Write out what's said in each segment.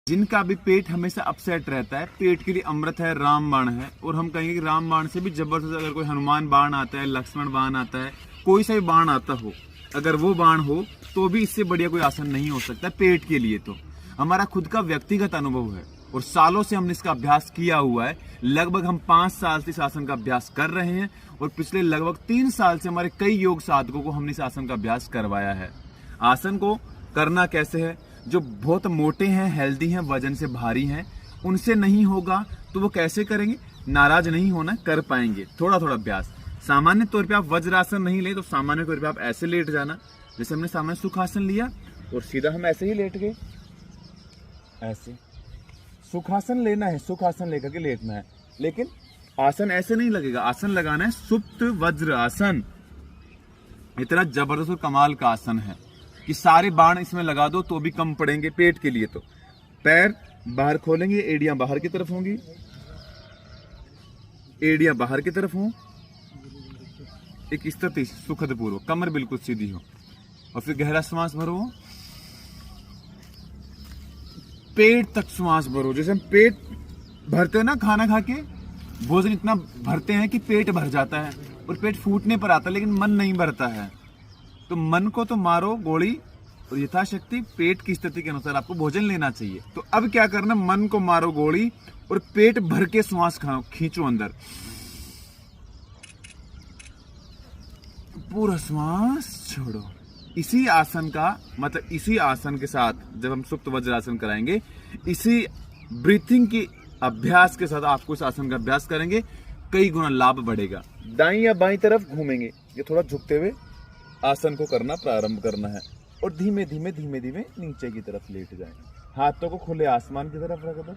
जिनका भी पेट हमेशा अपसेट रहता है, पेट के लिए अमृत है, रामबाण है। और हम कहेंगे कि रामबाण से भी जबरदस्त अगर कोई हनुमान बाण आता है, लक्ष्मण बाण आता है, कोई सा भी बाण आता हो, अगर वो बाण हो तो भी इससे बढ़िया कोई आसन नहीं हो सकता पेट के लिए। तो हमारा खुद का व्यक्तिगत अनुभव है और सालों से हमने इसका अभ्यास किया हुआ है। लगभग हम 5 साल से इस आसन का अभ्यास कर रहे हैं और पिछले लगभग 3 साल से हमारे कई योग साधकों को हमने इस आसन का अभ्यास करवाया है। आसन को करना कैसे है? जो बहुत मोटे हैं, हेल्दी हैं, वजन से भारी हैं, उनसे नहीं होगा तो वो कैसे करेंगे? नाराज नहीं होना, कर पाएंगे। थोड़ा थोड़ा अभ्यास। सामान्य तौर पे आप वज्रासन नहीं ले तो सामान्य तौर पे आप ऐसे लेट जाना, जैसे हमने सामान्य सुखासन लिया और सीधा हम ऐसे ही लेट गए। ऐसे सुखासन लेना है, सुखासन लेकर के लेटना है, लेकिन आसन ऐसे नहीं लगेगा। आसन लगाना है सुप्त वज्र आसन। इतना जबरदस्त और कमाल का आसन है कि सारे बाण इसमें लगा दो तो भी कम पड़ेंगे पेट के लिए। तो पैर बाहर खोलेंगे, एड़ियां बाहर की तरफ होंगी, एड़ियां बाहर की तरफ हों, एक स्थिति सुखद पूर्वक, कमर बिल्कुल सीधी हो और फिर गहरा श्वास भरो, पेट तक श्वास भरो। जैसे हम पेट भरते हैं ना, खाना खा के भोजन इतना भरते हैं कि पेट भर जाता है और पेट फूटने पर आता है, लेकिन मन नहीं भरता है। तो मन को तो मारो गोली और यथाशक्ति पेट की स्थिति के अनुसार आपको भोजन लेना चाहिए। तो अब क्या करना? मन को मारो गोली और पेट भर के श्वास खाओ, खींचो अंदर, पूरा श्वास छोड़ो। इसी आसन का मतलब इसी आसन के साथ जब हम सुप्त वज्रासन कराएंगे, इसी ब्रीथिंग की अभ्यास के साथ आपको इस आसन का अभ्यास करेंगे, कई गुना लाभ बढ़ेगा। दाईं या बाईं तरफ घूमेंगे, ये थोड़ा झुकते हुए आसन को करना प्रारंभ करना है और धीमे धीमे धीमे धीमे नीचे की तरफ लेट जाएं। हाथों को खुले आसमान की तरफ रख दो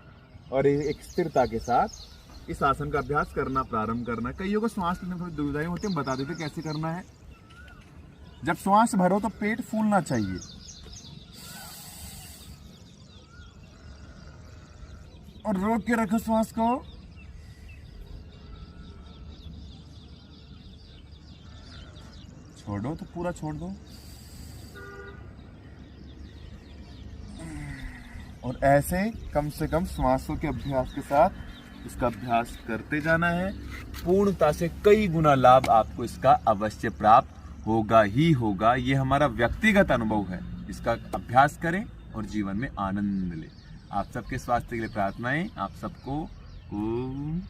और एक स्थिरता के साथ इस आसन का अभ्यास करना प्रारंभ करना है। कईयों को श्वास लेने में थोड़ी दुविधाएं होती है, बता देते कैसे करना है। जब श्वास भरो तो पेट फूलना चाहिए, और रोक के रखो श्वास को। छोड़ो तो पूरा छोड़ दो और ऐसे कम से कम श्वासों के अभ्यास के साथ इसका अभ्यास करते जाना है। पूर्णता से कई गुना लाभ आपको इसका अवश्य प्राप्त होगा ही होगा। ये हमारा व्यक्तिगत अनुभव है। इसका अभ्यास करें और जीवन में आनंद लें। आप सबके स्वास्थ्य के लिए प्रार्थनाएं। आप सबको ओम